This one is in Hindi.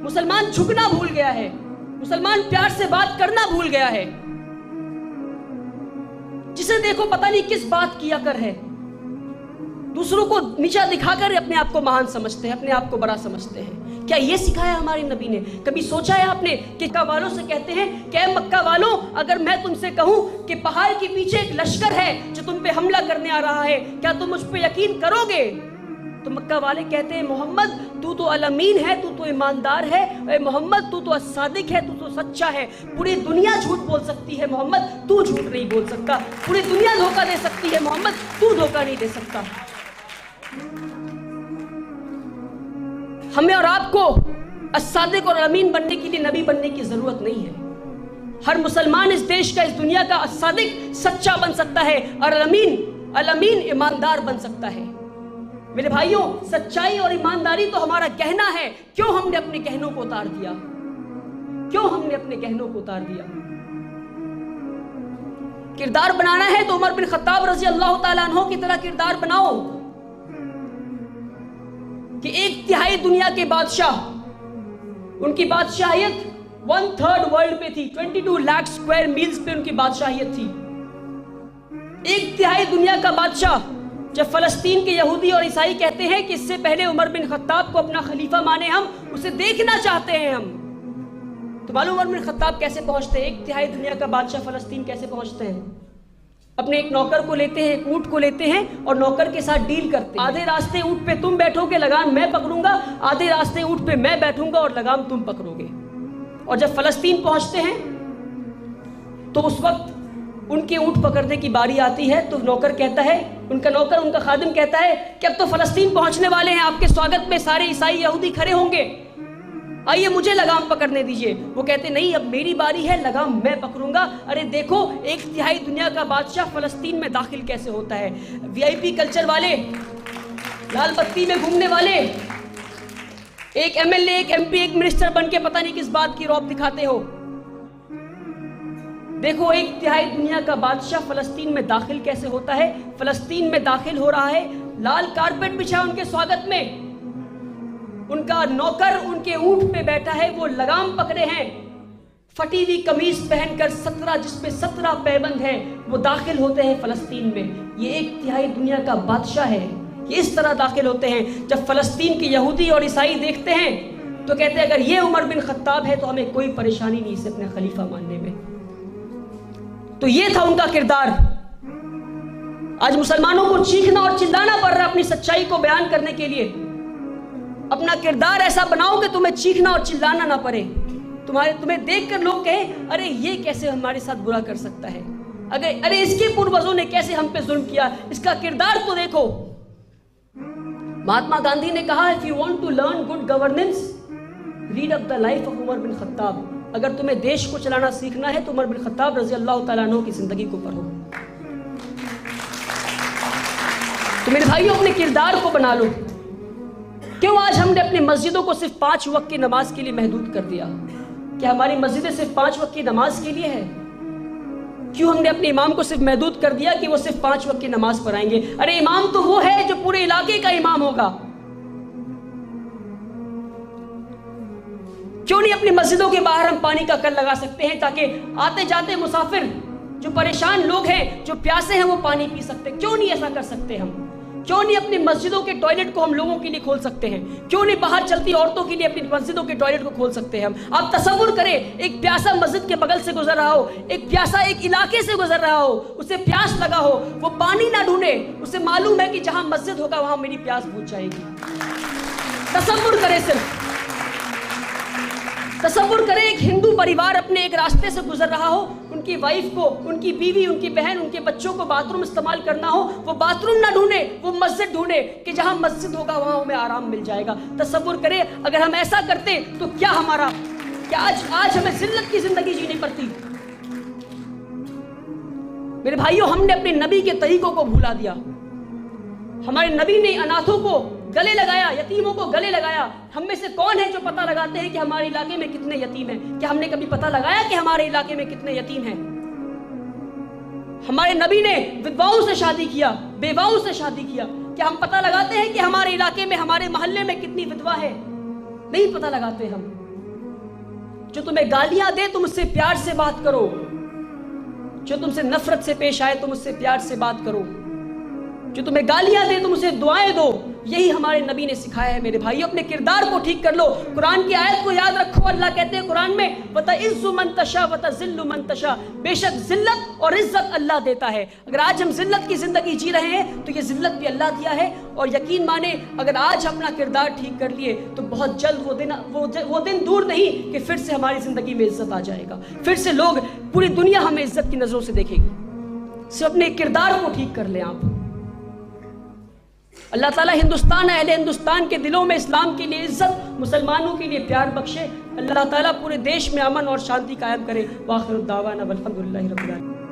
मुसलमान झुकना भूल गया है, मुसलमान प्यार से बात करना भूल गया है। जिसे देखो पता नहीं किस बात किया कर है, दूसरों को नीचा दिखाकर अपने आप को महान समझते हैं, अपने आप को बड़ा समझते हैं। क्या ये सिखाया हमारे नबी ने? कभी सोचा है आपने कि मक्का वालों से कहते हैं कि मक्का वालों, अगर मैं तुमसे कहूं कि पहाड़ के पीछे एक लश्कर है जो तुम पे हमला करने आ रहा है, क्या तुम मुझ पे यकीन करोगे? तो मक्का वाले कहते हैं मोहम्मद तू तो अल-अमीन है, तू तो ईमानदार है, मोहम्मद तू तो अस-सादिक है, तू तो सच्चा है। पूरी दुनिया झूठ बोल सकती है मोहम्मद, तू झूठ नहीं बोल सकता। पूरी दुनिया धोखा दे सकती है मोहम्मद, तू धोखा नहीं दे सकता। हमें और आपको अस-सादिक और अमीन बनने के लिए नबी बनने की जरूरत नहीं है। हर मुसलमान इस देश का, इस दुनिया का अस-सादिक सच्चा बन सकता है और अल-अमीन ईमानदार बन सकता है। मेरे भाइयों, सच्चाई और ईमानदारी तो हमारा गहना है। क्यों हमने अपने गहनों को उतार दिया? क्यों हमने अपने गहनों को उतार दिया? किरदार बनाना है तो उमर बिन खत्ताब रजी अल्लाह ताला अन्हु की तरह किरदार बनाओ कि 1/3 दुनिया के बादशाह, उनकी बादशाहियत 1/3 वर्ल्ड पे थी, 22 लाख स्क्वायर मील्स पे उनकी बादशाहियत थी। 1/3 दुनिया का बादशाह। जब फलस्तीन के यहूदी और ईसाई कहते हैं कि इससे पहले उमर बिन खत्ताब को अपना खलीफा माने, हम उसे देखना चाहते हैं हम, तो मालूम उमर बिन खत्ताब कैसे पहुंचते हैं? 1/3 दुनिया का बादशाह फलस्तीन कैसे पहुंचते हैं? अपने एक नौकर को लेते हैं, एक ऊंट को लेते हैं और नौकर के साथ डील करते हैं। आधे रास्ते ऊंट पे तुम बैठोगे, लगाम मैं पकड़ूंगा, आधे रास्ते ऊंट पे मैं बैठूंगा और लगाम तुम पकड़ोगे। और जब फलस्तीन पहुंचते हैं तो उस वक्त उनके ऊंट पकड़ने की बारी आती है, तो नौकर कहता है, उनका खादिम कहता है कि अब तो फलस्तीन पहुंचने वाले हैं, आपके स्वागत में सारे ईसाई यहूदी खड़े होंगे, आइए मुझे लगाम पकड़ने दीजिए। वो कहते नहीं, अब मेरी बारी है, लगाम मैं पकड़ूंगा। अरे देखो 1/3 दुनिया का बादशाह फलस्तीन में दाखिल कैसे होता है। वीआईपी कल्चर वाले, लाल बत्ती में घूमने वाले, एक एमएलए, एक एमपी, एक मिनिस्टर बन के पता नहीं किस बात की रौब दिखाते हो। देखो 1/3 दुनिया का बादशाह फलस्तीन में दाखिल कैसे होता है। फलस्तीन में दाखिल हो रहा है, लाल कारपेट बिछा उनके स्वागत में, उनका नौकर उनके ऊंट पे बैठा है, वो लगाम पकड़े हैं, फटी हुई कमीज पहनकर 17 जिसमें 17 पैबंद है, वो दाखिल होते हैं फलस्तीन में। ये 1/3 दुनिया का बादशाह है, ये इस तरह दाखिल होते हैं। जब फलस्तीन के यहूदी और ईसाई देखते हैं तो कहते हैं अगर ये उमर बिन खत्ताब है तो हमें कोई परेशानी नहीं इसे अपने खलीफा मानने में। तो ये था उनका किरदार। आज मुसलमानों को चीखना और चिल्लाना पड़ रहा है अपनी सच्चाई को बयान करने के लिए। अपना किरदार ऐसा बनाओ कि तुम्हें चीखना और चिल्लाना ना पड़े, तुम्हें देखकर लोग कहें अरे ये कैसे हमारे साथ बुरा कर सकता है, अरे इसके पूर्वजों ने कैसे हम पे जुल्म किया, इसका किरदार तो देखो। महात्मा गांधी ने कहा if you want to learn good governance read up the life of Umar bin Khattab. अगर तुम्हें देश को चलाना सीखना है तो उमर बिन खत्ताब रजी अल्लाह ताला अन्हु की जिंदगी को पढ़ो। तो मेरे भाइयों, अपने किरदार को बना लो। क्यों आज हमने अपनी मस्जिदों को सिर्फ 5 वक्त की नमाज के लिए महदूद कर दिया? क्या हमारी मस्जिदें सिर्फ 5 वक्त की नमाज के लिए है? क्यों हमने अपने इमाम को सिर्फ महदूद कर दिया कि वो सिर्फ 5 वक्त की नमाज पढ़ाएंगे? अरे इमाम तो वो है जो पूरे इलाके का इमाम होगा। क्यों नहीं अपनी मस्जिदों के बाहर हम पानी का कल लगा सकते हैं ताकि आते जाते मुसाफिर, जो परेशान लोग हैं, जो प्यासे हैं, वो पानी पी सकते? क्यों नहीं ऐसा कर सकते हम? क्यों नहीं अपनी मस्जिदों के टॉयलेट को हम लोगों के लिए खोल सकते हैं? क्यों नहीं बाहर चलती औरतों के लिए अपनी मस्जिदों के टॉयलेट को खोल सकते हैं हम? आप तसव्वुर करें, एक प्यासा मस्जिद के बगल से गुजर रहा हो, एक प्यासा एक इलाके से गुजर रहा हो, उसे प्यास लगा हो, वो पानी ना ढूंढे, उसे मालूम है कि जहां मस्जिद होगा वहां मेरी प्यास बुझ जाएगी। तसव्वुर करें, सिर्फ तसव्वुर करें, एक हिंदू परिवार अपने एक रास्ते से गुजर रहा हो, उनकी वाइफ को, उनकी बीवी, उनकी बहन, उनके बच्चों को बाथरूम इस्तेमाल करना हो, वो बाथरूम ना ढूंढे, वो मस्जिद ढूंढे कि जहां मस्जिद होगा वहां हमें आराम मिल जाएगा। तसव्वुर करें, अगर हम ऐसा करते तो क्या आज हमें जिल्लत की जिंदगी जीनी पड़ती। मेरे भाइयों, हमने अपने नबी के तरीकों को भुला दिया। हमारे नबी ने अनाथों को गले लगाया, यतीमों को गले लगाया। हम में से कौन है जो पता लगाते हैं कि हमारे इलाके में कितने यतीम हैं? क्या हमने कभी पता लगाया कि हमारे इलाके में कितने यतीम हैं? हमारे नबी ने विधवाओं से शादी किया, बेवाओं से शादी किया। क्या हम पता लगाते हैं कि हमारे इलाके में, हमारे मोहल्ले में कितनी विधवा है? नहीं पता लगाते हम। जो तुम्हें गालियां दे तुम उससे प्यार से बात करो, जो तुमसे नफरत से पेश आए तुम उससे प्यार से बात करो, जो तुम्हें गालियां दे तुम उसे दुआएं दो। यही हमारे नबी ने सिखाया है मेरे भाई। अपने किरदार को ठीक कर लो। कुरान की आयत को याद रखो। अल्लाह कहते हैं कुरान में, वतइज़्ज़ु मन तशा वतज़िल्लु मन तशा, बेशक जिल्लत और इज्जत अल्लाह देता है। अगर आज हम जिल्लत की जिंदगी जी रहे हैं तो ये जिल्लत भी अल्लाह दिया है। और यकीन माने अगर आज अपना किरदार ठीक कर लिए तो बहुत जल्द वो दिन दूर नहीं कि फिर से हमारी जिंदगी में इज्जत आ जाएगा। फिर से लोग, पूरी दुनिया हमें इज्जत की नजरों से देखेगी। सिर्फ अपने किरदार को ठीक कर लें आप। अल्लाह ताला हिंदुस्तान, अहले हिंदुस्तान के दिलों में इस्लाम के लिए इज्जत, मुसलमानों के लिए प्यार बख्शे। अल्लाह ताला पूरे देश में अमन और शांति कायम करे। वाखिर दावाना वल्हम्दुलिल्लाहि रब्बिल आलमीन।